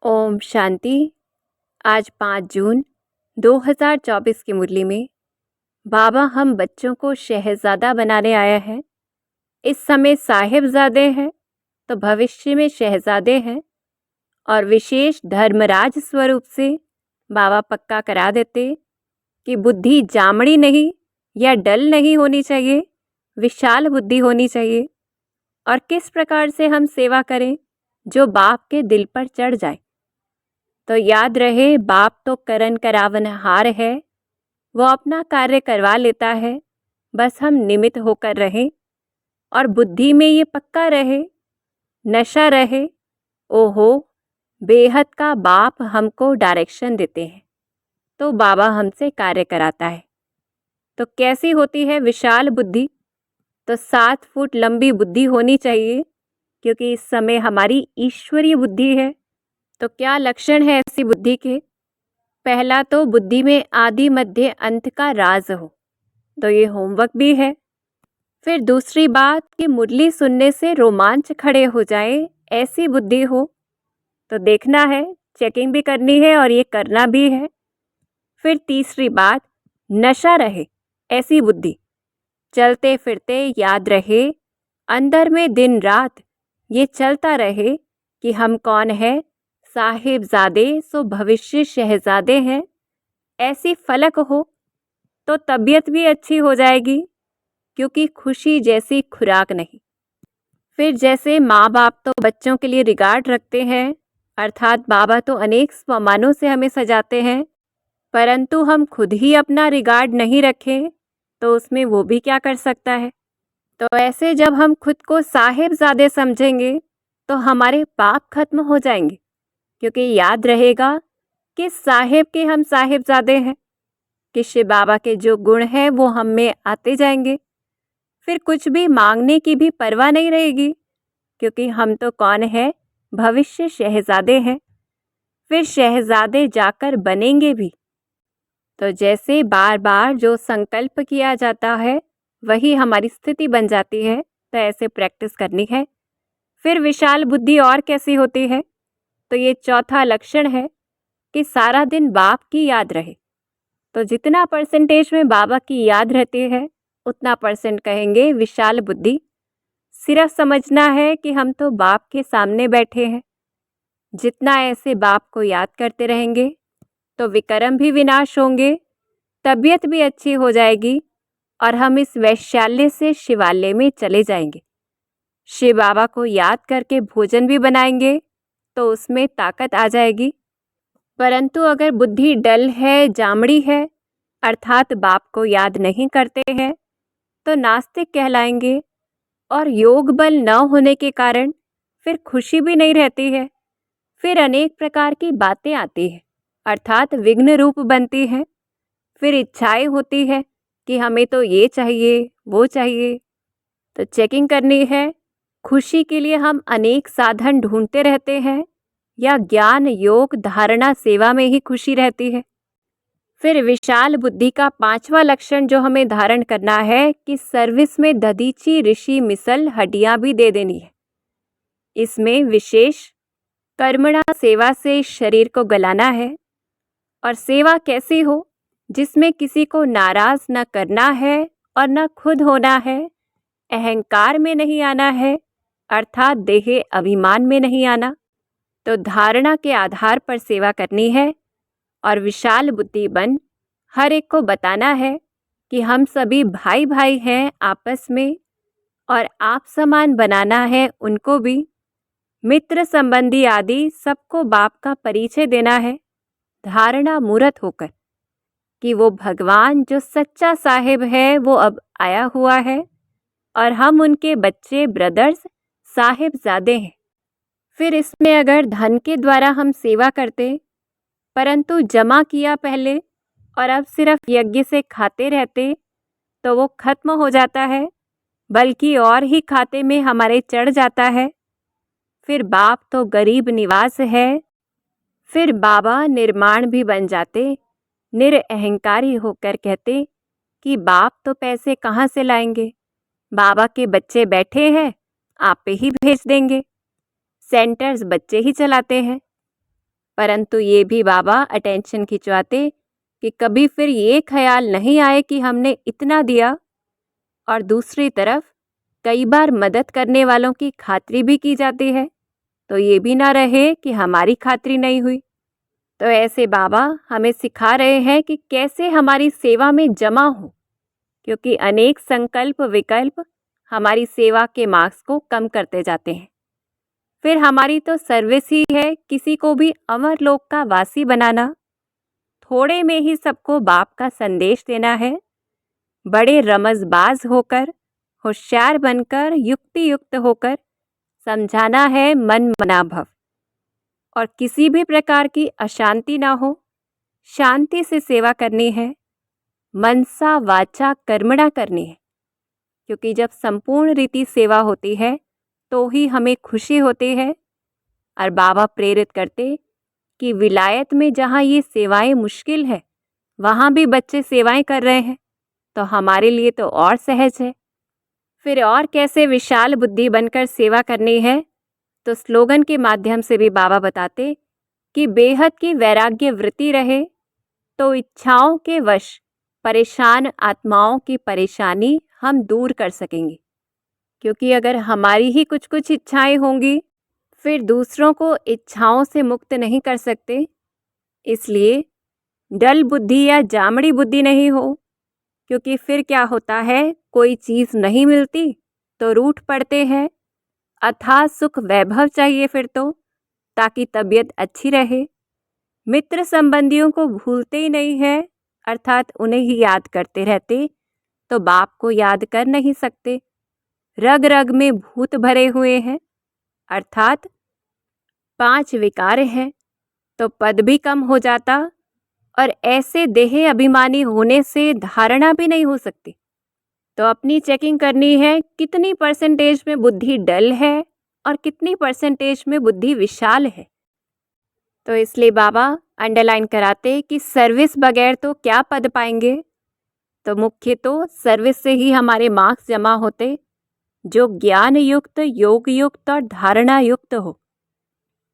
ओम शांति। आज 5 जून 2024 की मुरली में बाबा हम बच्चों को शहजादा बनाने आया है। इस समय साहिबजादे हैं तो भविष्य में शहजादे हैं, और विशेष धर्मराज स्वरूप से बाबा पक्का करा देते कि बुद्धि जामड़ी नहीं या डल नहीं होनी चाहिए, विशाल बुद्धि होनी चाहिए। और किस प्रकार से हम सेवा करें जो बाप के दिल पर चढ़ जाए। तो याद रहे, बाप तो करन करावनहार है, वो अपना कार्य करवा लेता है, बस हम निमित्त होकर रहें। और बुद्धि में ये पक्का रहे, नशा रहे, ओहो बेहद का बाप हमको डायरेक्शन देते हैं, तो बाबा हमसे कार्य कराता है। तो कैसी होती है विशाल बुद्धि? तो 7 फुट लंबी बुद्धि होनी चाहिए, क्योंकि इस समय हमारी ईश्वरीय बुद्धि है। तो क्या लक्षण है ऐसी बुद्धि के? पहला तो बुद्धि में आदि मध्य अंत का राज हो, तो ये होमवर्क भी है। फिर दूसरी बात कि मुरली सुनने से रोमांच खड़े हो जाए, ऐसी बुद्धि हो, तो देखना है, चेकिंग भी करनी है और ये करना भी है। फिर तीसरी बात, नशा रहे, ऐसी बुद्धि। चलते फिरते याद रहे, अंदर में दिन रात ये चलता रहे कि हम कौन है, साहिबजादे सो भविष्य शहजादे हैं। ऐसी फलक हो तो तबीयत भी अच्छी हो जाएगी, क्योंकि खुशी जैसी खुराक नहीं। फिर जैसे माँ बाप तो बच्चों के लिए रिगार्ड रखते हैं, अर्थात बाबा तो अनेक सम्मानों से हमें सजाते हैं, परंतु हम खुद ही अपना रिगार्ड नहीं रखें तो उसमें वो भी क्या कर सकता है। तो ऐसे जब हम खुद को साहिबजादे समझेंगे तो हमारे पाप खत्म हो जाएंगे, क्योंकि याद रहेगा कि साहिब के हम साहिबजादे हैं, कि शिव बाबा के जो गुण हैं वो हम में आते जाएंगे। फिर कुछ भी मांगने की भी परवाह नहीं रहेगी, क्योंकि हम तो कौन है, भविष्य शहजादे हैं। फिर शहजादे जाकर बनेंगे भी। तो जैसे बार बार जो संकल्प किया जाता है वही हमारी स्थिति बन जाती है, तो ऐसे प्रैक्टिस करनी है। फिर विशाल बुद्धि और कैसी होती है? तो ये चौथा लक्षण है कि सारा दिन बाप की याद रहे। तो जितना परसेंटेज में बाबा की याद रहती है, उतना परसेंट कहेंगे विशाल बुद्धि। सिर्फ समझना है कि हम तो बाप के सामने बैठे हैं। जितना ऐसे बाप को याद करते रहेंगे तो विकर्म भी विनाश होंगे, तबीयत भी अच्छी हो जाएगी, और हम इस वैशाल्य से शिवालय में चले जाएंगे। शिव बाबा को याद करके भोजन भी बनाएंगे तो उसमें ताकत आ जाएगी। परंतु अगर बुद्धि डल है, जामड़ी है, अर्थात बाप को याद नहीं करते हैं, तो नास्तिक कहलाएंगे। और योग बल न होने के कारण फिर खुशी भी नहीं रहती है। फिर अनेक प्रकार की बातें आती हैं, अर्थात विघ्न रूप बनती हैं। फिर इच्छाएं होती है कि हमें तो ये चाहिए, वो चाहिए। तो चेकिंग करनी है, खुशी के लिए हम अनेक साधन ढूंढते रहते हैं, या ज्ञान योग धारणा सेवा में ही खुशी रहती है। फिर विशाल बुद्धि का 5वां लक्षण जो हमें धारण करना है कि सर्विस में दधीची ऋषि मिसल हड्डियां भी दे देनी है। इसमें विशेष कर्मणा सेवा से शरीर को गलाना है। और सेवा कैसी हो, जिसमें किसी को नाराज न करना है और न खुद होना है, अहंकार में नहीं आना है, अर्थात देहे अभिमान में नहीं आना। तो धारणा के आधार पर सेवा करनी है, और विशाल बुद्धि बन हर एक को बताना है कि हम सभी भाई भाई हैं आपस में, और आप समान बनाना है उनको भी। मित्र संबंधी आदि सबको बाप का परिचय देना है, धारणा मूर्त होकर कि वो भगवान जो सच्चा साहिब है वो अब आया हुआ है, और हम उनके बच्चे ब्रदर्स साहिबजादे हैं। फिर इसमें अगर धन के द्वारा हम सेवा करते, परंतु जमा किया पहले और अब सिर्फ यज्ञ से खाते रहते, तो वो खत्म हो जाता है, बल्कि और ही खाते में हमारे चढ़ जाता है। फिर बाप तो गरीब निवास है। फिर बाबा निर्माण भी बन जाते, निरअहंकारी होकर कहते कि बाप तो पैसे कहाँ से लाएंगे, बाबा के बच्चे बैठे हैं, आप पे ही भेज देंगे, सेंटर्स बच्चे ही चलाते हैं। परंतु ये भी बाबा अटेंशन खिंचवाते कि कभी फिर ये ख्याल नहीं आए कि हमने इतना दिया और दूसरी तरफ कई बार मदद करने वालों की खातिरी भी की जाती है, तो ये भी ना रहे कि हमारी खातिरी नहीं हुई। तो ऐसे बाबा हमें सिखा रहे हैं कि कैसे हमारी सेवा में जमा हो, क्योंकि अनेक संकल्प विकल्प हमारी सेवा के मार्क्स को कम करते जाते हैं। फिर हमारी तो सर्विस ही है किसी को भी अमर लोक का वासी बनाना, थोड़े में ही सबको बाप का संदेश देना है, बड़े रमजबाज होकर, होशियार बनकर, युक्ति युक्त होकर समझाना है मन मना भव, और किसी भी प्रकार की अशांति ना हो, शांति से सेवा करनी है, मनसा वाचा कर्मणा करनी है, क्योंकि जब संपूर्ण रीति सेवा होती है तो ही हमें खुशी होती है। और बाबा प्रेरित करते कि विलायत में जहाँ ये सेवाएं मुश्किल है वहाँ भी बच्चे सेवाएं कर रहे हैं, तो हमारे लिए तो और सहज है। फिर और कैसे विशाल बुद्धि बनकर सेवा करनी है, तो स्लोगन के माध्यम से भी बाबा बताते कि बेहद की वैराग्य वृत्ति रहे तो इच्छाओं के वश परेशान आत्माओं की परेशानी हम दूर कर सकेंगे, क्योंकि अगर हमारी ही कुछ कुछ इच्छाएं होंगी फिर दूसरों को इच्छाओं से मुक्त नहीं कर सकते। इसलिए डल बुद्धि या जामड़ी बुद्धि नहीं हो, क्योंकि फिर क्या होता है, कोई चीज़ नहीं मिलती तो रूठ पड़ते हैं। अथाह सुख वैभव चाहिए फिर तो, ताकि तबीयत अच्छी रहे। मित्र संबंधियों को भूलते ही नहीं है, अर्थात उन्हें ही याद करते रहते, तो बाप को याद कर नहीं सकते। रग रग में भूत भरे हुए हैं, अर्थात 5 विकार हैं, तो पद भी कम हो जाता, और ऐसे देह अभिमानी होने से धारणा भी नहीं हो सकती। तो अपनी चेकिंग करनी है कितनी परसेंटेज में बुद्धि डल है और कितनी परसेंटेज में बुद्धि विशाल है। तो इसलिए बाबा अंडरलाइन कराते कि सर्विस बगैर तो क्या पद पाएंगे, तो मुख्य तो सर्विस से ही हमारे मार्क्स जमा होते, जो ज्ञान युक्त, योग युक्त और धारणा युक्त हो।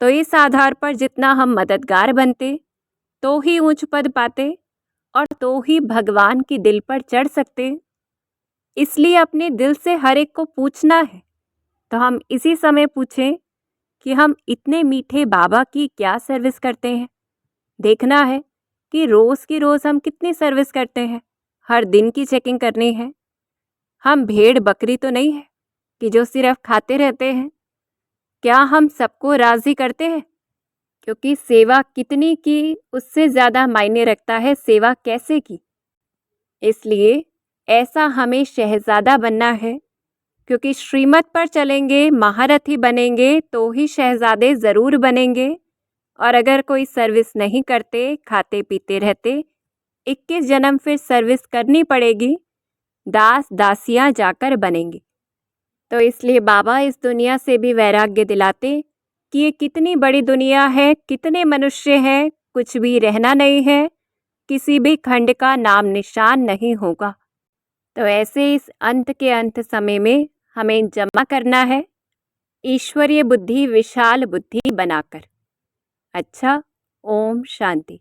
तो इस आधार पर जितना हम मददगार बनते तो ही उच्च पद पाते और तो ही भगवान की दिल पर चढ़ सकते। इसलिए अपने दिल से हर एक को पूछना है, तो हम इसी समय पूछें कि हम इतने मीठे बाबा की क्या सर्विस करते हैं। देखना है कि रोज़ की रोज़ हम कितनी सर्विस करते हैं, हर दिन की चेकिंग करनी है। हम भेड़ बकरी तो नहीं है कि जो सिर्फ खाते रहते हैं। क्या हम सबको राज़ी करते हैं, क्योंकि सेवा कितनी की उससे ज़्यादा मायने रखता है सेवा कैसे की। इसलिए ऐसा हमें शहज़ादा बनना है, क्योंकि श्रीमत पर चलेंगे, महारथी बनेंगे तो ही शहज़ादे ज़रूर बनेंगे। और अगर कोई सर्विस नहीं करते, खाते पीते रहते, 21 जन्म फिर सर्विस करनी पड़ेगी, दास दासियाँ जाकर बनेंगी। तो इसलिए बाबा इस दुनिया से भी वैराग्य दिलाते कि ये कितनी बड़ी दुनिया है, कितने मनुष्य हैं, कुछ भी रहना नहीं है, किसी भी खंड का नाम निशान नहीं होगा। तो ऐसे इस अंत के अंत समय में हमें जमा करना है ईश्वरीय बुद्धि, विशाल बुद्धि बनाकर। अच्छा, ओम शांति।